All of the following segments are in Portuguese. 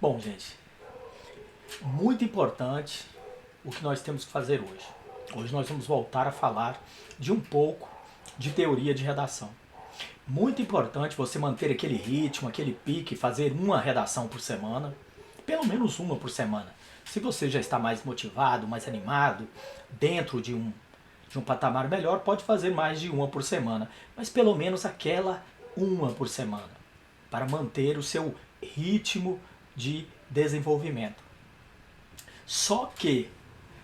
Bom, gente, muito importante o que nós temos que fazer hoje. Hoje nós vamos voltar a falar de um pouco de teoria de redação. Muito importante você manter aquele ritmo, aquele pique, fazer uma redação por semana, pelo menos uma por semana. Se você já está mais motivado, mais animado, dentro de um patamar melhor, pode fazer mais de uma por semana, mas pelo menos aquela uma por semana, para manter o seu ritmo de desenvolvimento. Só que,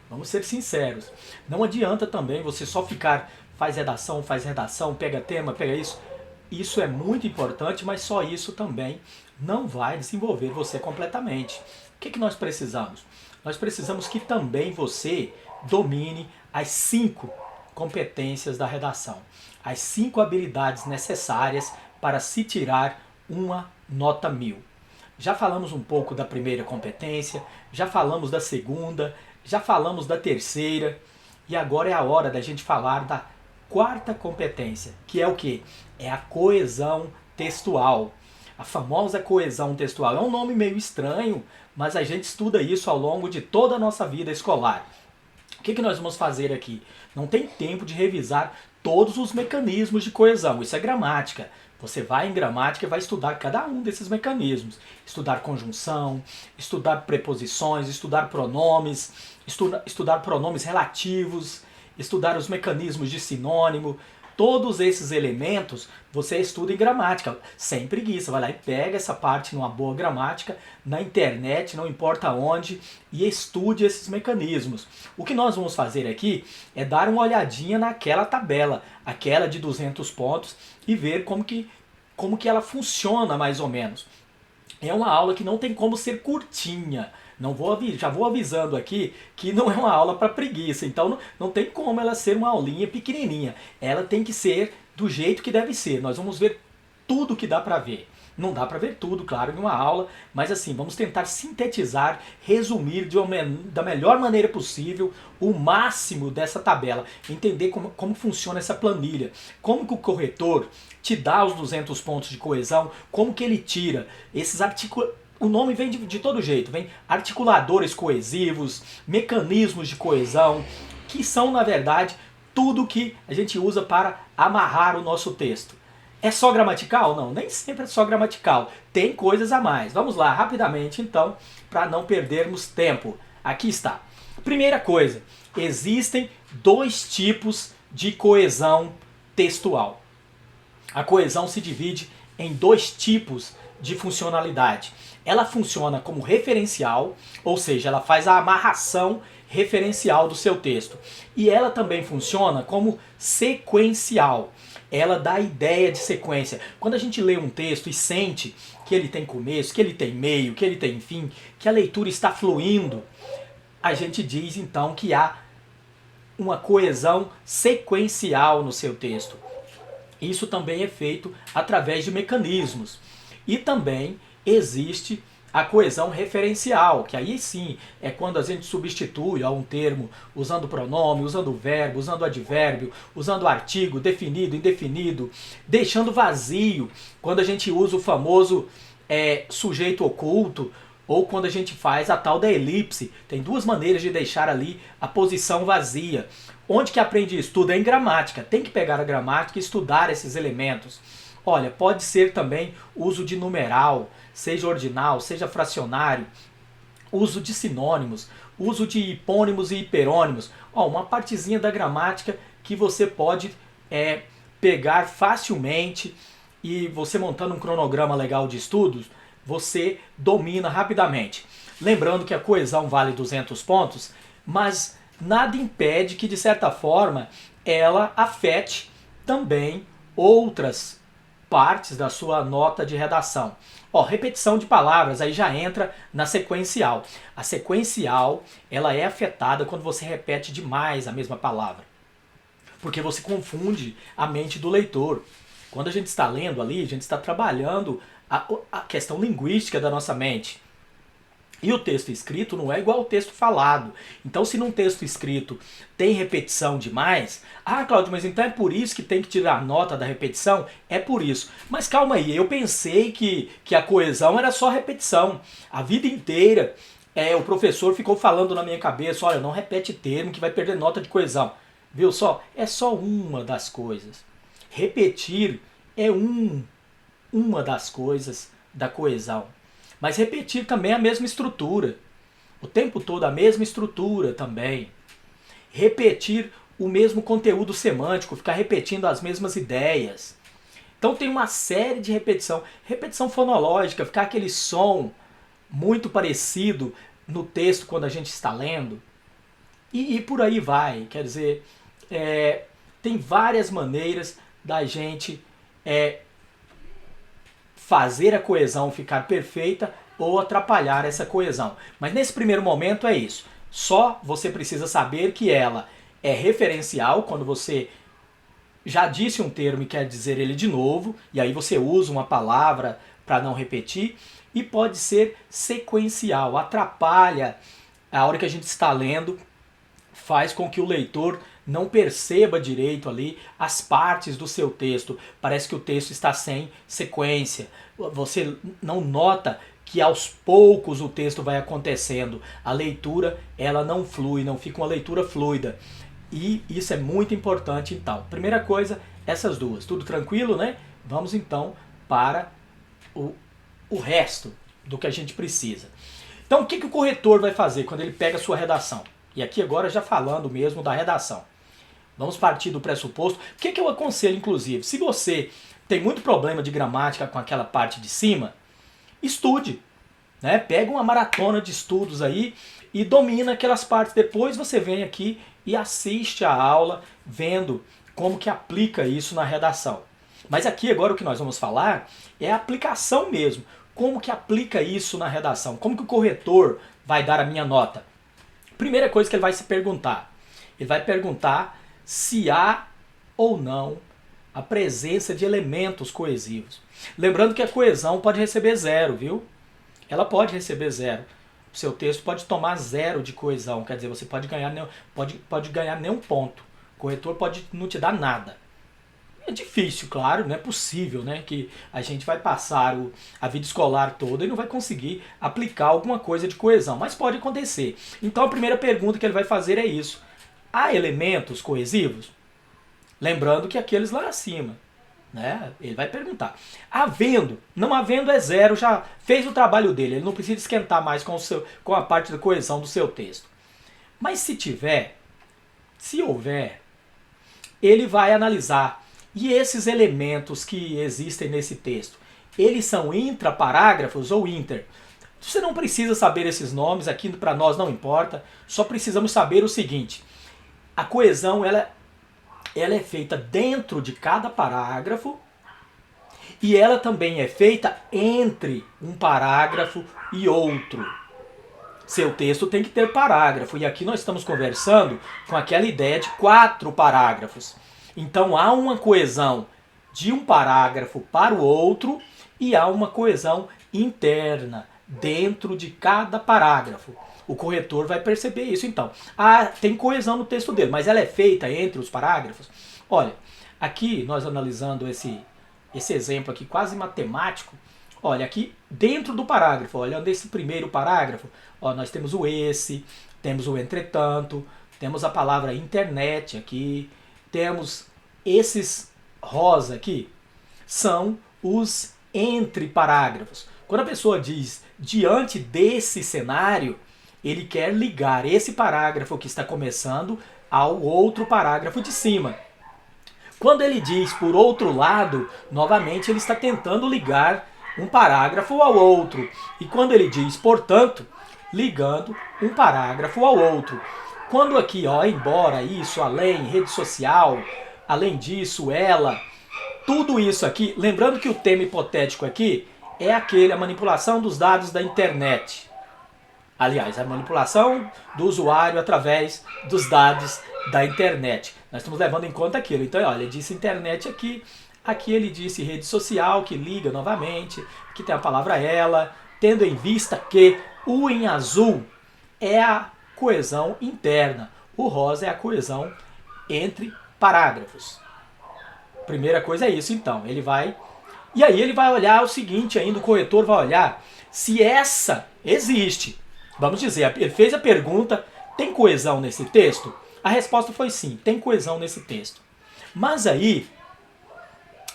vamos ser sinceros, não adianta também você só ficar faz redação, pega tema, pega isso. Isso é muito importante, mas só isso também não vai desenvolver você completamente. O que nós precisamos? Nós precisamos que também você domine as 5 competências da redação, as 5 habilidades necessárias para se tirar uma nota 1000. Já falamos um pouco da primeira competência, já falamos da segunda, já falamos da terceira e agora é a hora da gente falar da quarta competência, que é o que? É a coesão textual. A famosa coesão textual. É um nome meio estranho, mas a gente estuda isso ao longo de toda a nossa vida escolar. O que nós vamos fazer aqui? Não tem tempo de revisar todos os mecanismos de coesão. Isso é gramática. Você vai em gramática e vai estudar cada um desses mecanismos. Estudar conjunção, estudar preposições, estudar pronomes, estudar pronomes relativos, estudar os mecanismos de sinônimo. Todos esses elementos você estuda em gramática, sem preguiça. Vai lá e pega essa parte numa boa gramática, na internet, não importa onde, e estude esses mecanismos. O que nós vamos fazer aqui é dar uma olhadinha naquela tabela, aquela de 200 pontos, e ver como que ela funciona mais ou menos. É uma aula que não tem como ser curtinha. Não vou, já vou avisando aqui que não é uma aula para preguiça, então não tem como ela ser uma aulinha pequenininha. Ela tem que ser do jeito que deve ser. Nós vamos ver tudo que dá para ver. Não dá para ver tudo, claro, em uma aula, mas assim, vamos tentar sintetizar, resumir da melhor maneira possível o máximo dessa tabela, entender como funciona essa planilha, como que o corretor te dá os 200 pontos de coesão, como que ele tira esses artigos. O nome vem de todo jeito, vem articuladores coesivos, mecanismos de coesão, que são, na verdade, tudo que a gente usa para amarrar o nosso texto. É só gramatical? Não, nem sempre é só gramatical. Tem coisas a mais. Vamos lá, rapidamente, então, para não perdermos tempo. Aqui está. Primeira coisa, existem 2 tipos de coesão textual. A coesão se divide em 2 tipos de funcionalidade. Ela funciona como referencial, ou seja, ela faz a amarração referencial do seu texto. E ela também funciona como sequencial. Ela dá a ideia de sequência. Quando a gente lê um texto e sente que ele tem começo, que ele tem meio, que ele tem fim, que a leitura está fluindo, a gente diz então que há uma coesão sequencial no seu texto. Isso também é feito através de mecanismos. E também existe a coesão referencial, que aí sim é quando a gente substitui um termo usando pronome, usando verbo, usando advérbio, usando artigo, definido, indefinido, deixando vazio, quando a gente usa o famoso sujeito oculto, ou quando a gente faz a tal da elipse. Tem 2 maneiras de deixar ali a posição vazia. Onde que aprende isso? Tudo é em gramática. Tem que pegar a gramática e estudar esses elementos. Olha, pode ser também uso de numeral, seja ordinal, seja fracionário, uso de sinônimos, uso de hipônimos e hiperônimos. Uma partezinha da gramática que você pode pegar facilmente e você montando um cronograma legal de estudos, você domina rapidamente. Lembrando que a coesão vale 200 pontos, mas nada impede que, de certa forma, ela afete também outras partes da sua nota de redação. Repetição de palavras, aí já entra na sequencial. A sequencial, ela é afetada quando você repete demais a mesma palavra, porque você confunde a mente do leitor. Quando a gente está lendo ali, a gente está trabalhando a questão linguística da nossa mente. E o texto escrito não é igual ao texto falado. Então, se num texto escrito tem repetição demais, Cláudio, mas então é por isso que tem que tirar nota da repetição? É por isso. Mas calma aí, eu pensei que a coesão era só repetição. A vida inteira o professor ficou falando na minha cabeça, olha, não repete termo que vai perder nota de coesão. Viu só? É só uma das coisas. Repetir é uma das coisas da coesão. Mas repetir também é a mesma estrutura. O tempo todo a mesma estrutura também. Repetir o mesmo conteúdo semântico, ficar repetindo as mesmas ideias. Então tem uma série de repetição. Repetição fonológica, ficar aquele som muito parecido no texto quando a gente está lendo. E por aí vai. Quer dizer, tem várias maneiras da gente fazer a coesão ficar perfeita ou atrapalhar essa coesão. Mas nesse primeiro momento é isso. Só você precisa saber que ela é referencial quando você já disse um termo e quer dizer ele de novo, e aí você usa uma palavra para não repetir, e pode ser sequencial, atrapalha a hora que a gente está lendo, faz com que o leitor não perceba direito ali as partes do seu texto. Parece que o texto está sem sequência. Você não nota que aos poucos o texto vai acontecendo. A leitura, ela não flui, não fica uma leitura fluida. E isso é muito importante então. Primeira coisa, essas duas. Tudo tranquilo, né? Vamos então para o resto do que a gente precisa. Então o que o corretor vai fazer quando ele pega a sua redação? E aqui agora já falando mesmo da redação. Vamos partir do pressuposto. O que eu aconselho, inclusive? Se você tem muito problema de gramática com aquela parte de cima, estude. Né? Pega uma maratona de estudos aí e domina aquelas partes. Depois você vem aqui e assiste a aula vendo como que aplica isso na redação. Mas aqui agora o que nós vamos falar é a aplicação mesmo. Como que aplica isso na redação? Como que o corretor vai dar a minha nota? Primeira coisa que ele vai se perguntar. Ele vai perguntar se há ou não a presença de elementos coesivos. Lembrando que a coesão pode receber 0, viu? Ela pode receber 0. O seu texto pode tomar 0 de coesão, quer dizer, você pode ganhar nenhum ponto. O corretor pode não te dar nada. É difícil, claro, não é possível, né, que a gente vai passar a vida escolar toda e não vai conseguir aplicar alguma coisa de coesão, mas pode acontecer. Então a primeira pergunta que ele vai fazer é isso. Há elementos coesivos? Lembrando que aqueles lá acima, né, ele vai perguntar. Havendo, não havendo é 0, já fez o trabalho dele, ele não precisa esquentar mais com a parte da coesão do seu texto. Mas se houver, ele vai analisar. E esses elementos que existem nesse texto, eles são intraparágrafos ou inter? Você não precisa saber esses nomes, aqui para nós não importa, só precisamos saber o seguinte. A coesão ela é feita dentro de cada parágrafo e ela também é feita entre um parágrafo e outro. Seu texto tem que ter parágrafo, e aqui nós estamos conversando com aquela ideia de 4 parágrafos. Então há uma coesão de um parágrafo para o outro e há uma coesão interna dentro de cada parágrafo. O corretor vai perceber isso então. Tem coesão no texto dele, mas ela é feita entre os parágrafos? Olha, aqui nós analisando esse exemplo aqui quase matemático, olha aqui dentro do parágrafo, olhando esse primeiro parágrafo, nós temos o esse, temos o entretanto, temos a palavra internet aqui, temos esses rosa aqui, são os entre parágrafos. Quando a pessoa diz diante desse cenário, ele quer ligar esse parágrafo que está começando ao outro parágrafo de cima. Quando ele diz por outro lado, novamente ele está tentando ligar um parágrafo ao outro. E quando ele diz portanto, ligando um parágrafo ao outro. Quando aqui, embora, isso, além, rede social, além disso, ela, tudo isso aqui, lembrando que o tema hipotético aqui é a manipulação dos dados da internet. Aliás, a manipulação do usuário através dos dados da internet. Nós estamos levando em conta aquilo. Então, olha, ele disse internet aqui, aqui ele disse rede social, que liga novamente, que tem a palavra ela, tendo em vista que O em azul é a coesão interna. O rosa é a coesão entre parágrafos. Primeira coisa é isso, então. Ele vai... E aí ele vai olhar o seguinte ainda, o corretor vai olhar se essa existe. Vamos dizer, ele fez a pergunta, tem coesão nesse texto? A resposta foi sim, tem coesão nesse texto. Mas aí,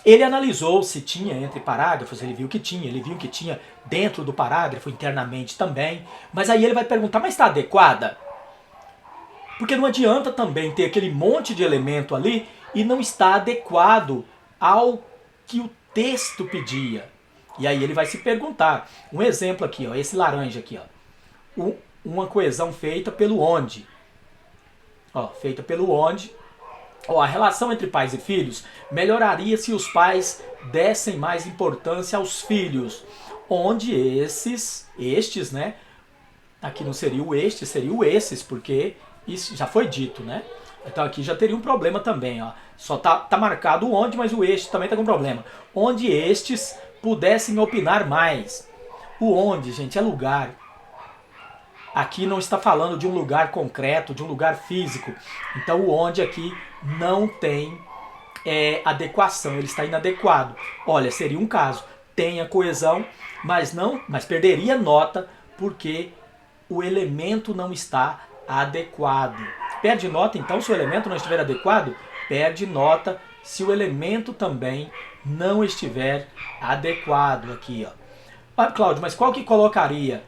ele analisou se tinha entre parágrafos, ele viu que tinha dentro do parágrafo, internamente também. Mas aí ele vai perguntar, mas está adequada? Porque não adianta também ter aquele monte de elemento ali e não está adequado ao que o texto pedia. E aí ele vai se perguntar. Um exemplo aqui, ó, esse laranja aqui, ó. Uma coesão feita pelo onde. Ó, feita pelo onde. Ó, a relação entre pais e filhos melhoraria se os pais dessem mais importância aos filhos. Onde estes, né? Aqui não seria o este, seria o esses, porque isso já foi dito, né? Então aqui já teria um problema também, ó. Só tá marcado o onde, mas o este também tá com problema. Onde estes pudessem opinar mais. O onde, gente, é lugar. Aqui não está falando de um lugar concreto, de um lugar físico. Então o onde aqui não tem adequação, ele está inadequado. Olha, seria um caso. Tem a coesão, mas perderia nota porque o elemento não está adequado. Perde nota, então, se o elemento não estiver adequado? Perde nota se o elemento também não estiver adequado. Aqui, ó. Ah, Cláudio, mas qual que colocaria?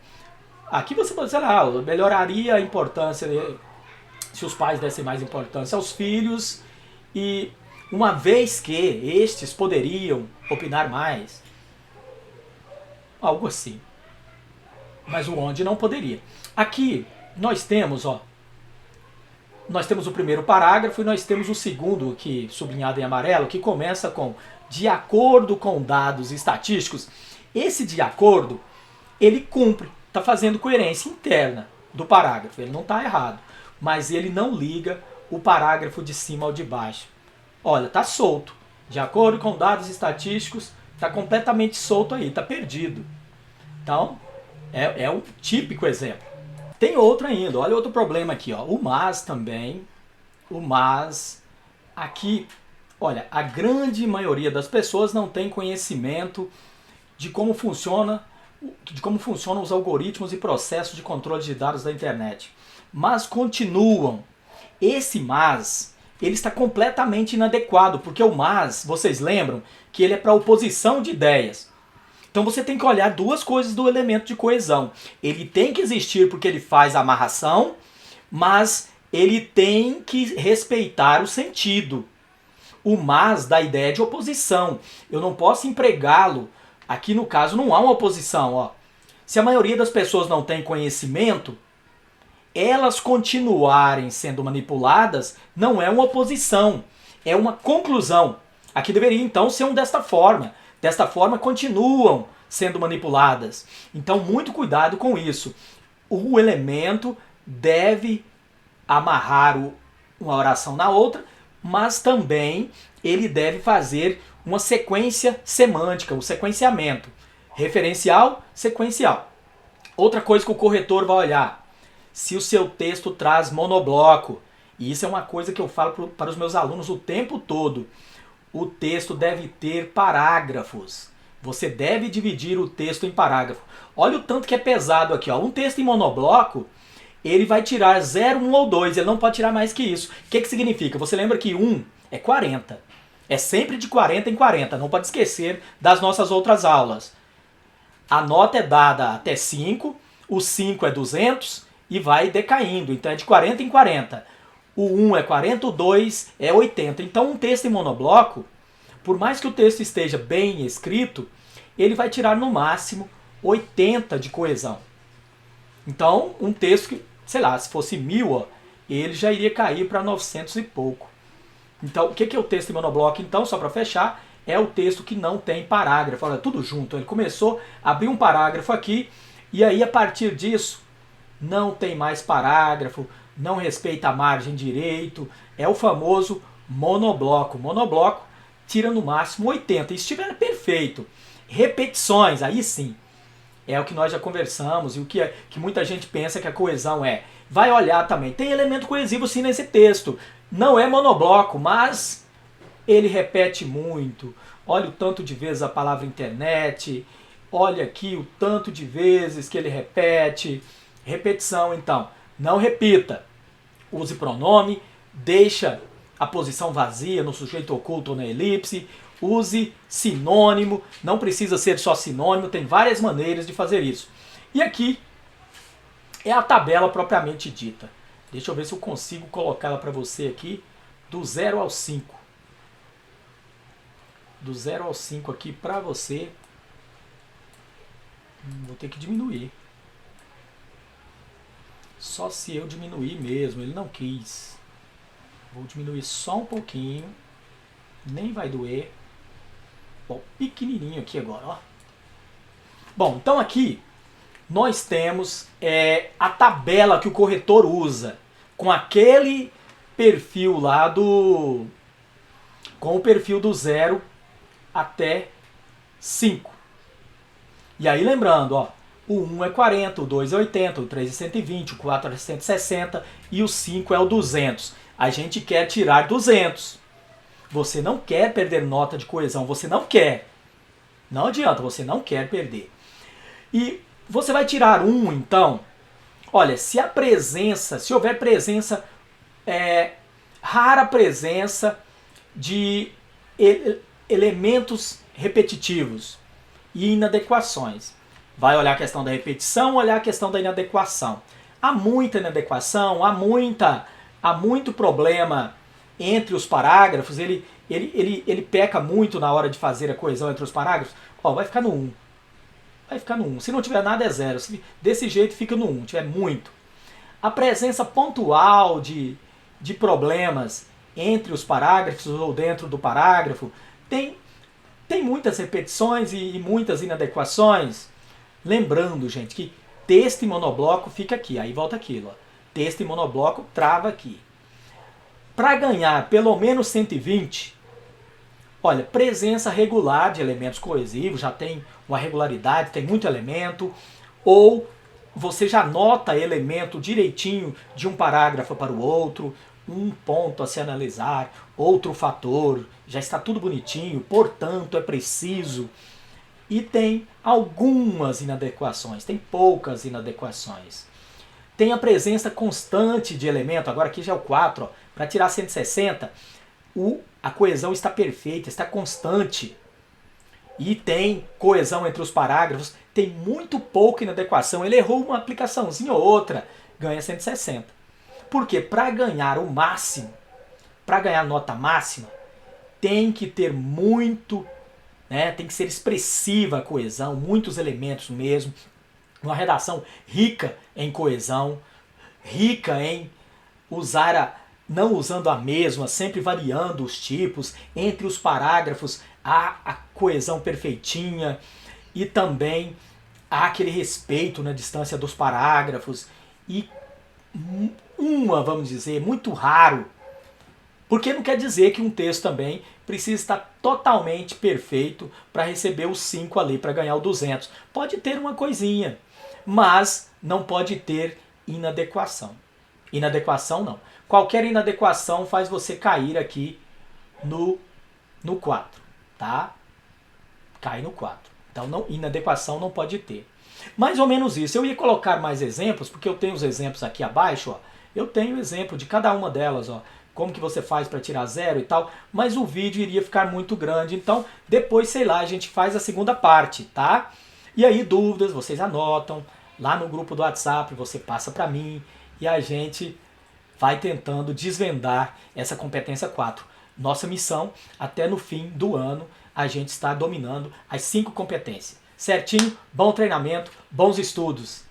Aqui você pode dizer, melhoraria a importância, se os pais dessem mais importância aos filhos, e uma vez que estes poderiam opinar mais. Algo assim. Mas o onde não poderia. Aqui nós temos, ó, nós temos o primeiro parágrafo e nós temos o segundo, aqui sublinhado em amarelo, que começa com de acordo com dados estatísticos. Esse de acordo, ele cumpre, está fazendo coerência interna do parágrafo, ele não está errado, mas ele não liga o parágrafo de cima ao de baixo. Olha, está solto. De acordo com dados estatísticos, está completamente solto aí, está perdido. Então, é um típico exemplo. Tem outro ainda, olha outro problema aqui, ó. O mas também, o mas, aqui, olha, a grande maioria das pessoas não tem conhecimento de como funcionam os algoritmos e processos de controle de dados da internet. Mas continuam. Esse mas, ele está completamente inadequado, porque o mas, vocês lembram que ele é para oposição de ideias. Então você tem que olhar duas coisas do elemento de coesão. Ele tem que existir porque ele faz a amarração, mas ele tem que respeitar o sentido. O mas dá ideia de oposição. Eu não posso empregá-lo. Aqui no caso não há uma oposição. Ó. Se a maioria das pessoas não tem conhecimento, elas continuarem sendo manipuladas não é uma oposição, é uma conclusão. Aqui deveria então ser um desta forma. Desta forma continuam sendo manipuladas. Então muito cuidado com isso. O elemento deve amarrar uma oração na outra, mas também ele deve fazer uma sequência semântica, um sequenciamento. Referencial, sequencial. Outra coisa que o corretor vai olhar, se o seu texto traz monobloco. E isso é uma coisa que eu falo para os meus alunos o tempo todo. O texto deve ter parágrafos. Você deve dividir o texto em parágrafo. Olha o tanto que é pesado aqui. Ó. Um texto em monobloco, ele vai tirar 0, 1 ou 2. Ele não pode tirar mais que isso. O que significa? Você lembra que 1 é 40. É sempre de 40 em 40. Não pode esquecer das nossas outras aulas. A nota é dada até 5. O 5 é 200 e vai decaindo. Então é de 40 em 40. O 1 é 40, o 2 é 80. Então um texto em monobloco, por mais que o texto esteja bem escrito, ele vai tirar no máximo 80 de coesão. Então um texto que, sei lá, se fosse 1000, ó, ele já iria cair para 900 e pouco. Então o que é o texto em monobloco? Então, só para fechar, é o texto que não tem parágrafo. Olha, tudo junto. Ele começou, abriu um parágrafo aqui, e aí a partir disso não tem mais parágrafo, não respeita a margem direito, é o famoso monobloco. Monobloco tira no máximo 80, e se estiver perfeito. Repetições, aí sim, é o que nós já conversamos e o que muita gente pensa que a coesão é. Vai olhar também, tem elemento coesivo sim nesse texto. Não é monobloco, mas ele repete muito. Olha o tanto de vezes a palavra internet, olha aqui o tanto de vezes que ele repete. Repetição, então, não repita. Use pronome, deixa a posição vazia no sujeito oculto ou na elipse. Use sinônimo, não precisa ser só sinônimo, tem várias maneiras de fazer isso. E aqui é a tabela propriamente dita. Deixa eu ver se eu consigo colocá-la para você aqui do 0 ao 5. Do 0 ao 5 aqui para você. Vou ter que diminuir. Só se eu diminuir mesmo, ele não quis. Vou diminuir só um pouquinho. Nem vai doer. Bom, pequenininho aqui agora, ó. Bom, então aqui nós temos a tabela que o corretor usa com aquele perfil lá do... com o perfil do 0 até 5. E aí lembrando, ó, o 1 é 40, o 2 é 80, o 3 é 120, o 4 é 160 e o 5 é o 200. A gente quer tirar 200. Você não quer perder nota de coesão, você não quer. Não adianta, você não quer perder. E você vai tirar 1, então. Olha, se houver presença, rara presença de elementos repetitivos e inadequações. Vai olhar a questão da repetição, olhar a questão da inadequação. Há muita inadequação, há muito problema entre os parágrafos, ele peca muito na hora de fazer a coesão entre os parágrafos. Ó, vai ficar no 1. Vai ficar no 1. Se não tiver nada é 0. Desse jeito fica no 1, tiver muito. A presença pontual de problemas entre os parágrafos ou dentro do parágrafo tem muitas repetições e muitas inadequações. Lembrando, gente, que texto e monobloco fica aqui. Aí volta aquilo. Ó. Texto e monobloco trava aqui. Para ganhar pelo menos 120, olha, presença regular de elementos coesivos, já tem uma regularidade, tem muito elemento, ou você já nota elemento direitinho de um parágrafo para o outro, um ponto a se analisar, outro fator, já está tudo bonitinho, portanto é preciso. E tem algumas inadequações, tem poucas inadequações. Tem a presença constante de elemento, agora aqui já é o 4, para tirar 160, a coesão está perfeita, está constante. E tem coesão entre os parágrafos, tem muito pouca inadequação, ele errou uma aplicaçãozinha ou outra, ganha 160. Porque para ganhar o máximo, para ganhar nota máxima, tem que ter muito, né, tem que ser expressiva a coesão, muitos elementos mesmo, uma redação rica em coesão, rica em não usando a mesma, sempre variando os tipos, entre os parágrafos há a coesão perfeitinha e também há aquele respeito na distância dos parágrafos e vamos dizer, muito raro, porque não quer dizer que um texto também precisa estar totalmente perfeito para receber os 5 ali, para ganhar o 200. Pode ter uma coisinha, mas não pode ter inadequação. Inadequação não. Qualquer inadequação faz você cair aqui no 4, tá? Cai no 4. Então inadequação não pode ter. Mais ou menos isso. Eu ia colocar mais exemplos, porque eu tenho os exemplos aqui abaixo, ó. Eu tenho exemplo de cada uma delas, ó. Como que você faz para tirar 0 e tal, mas o vídeo iria ficar muito grande, então depois, sei lá, a gente faz a segunda parte, tá? E aí dúvidas, vocês anotam, lá no grupo do WhatsApp você passa para mim e a gente vai tentando desvendar essa competência 4. Nossa missão, até no fim do ano, a gente está dominando as 5 competências. Certinho? Bom treinamento, bons estudos!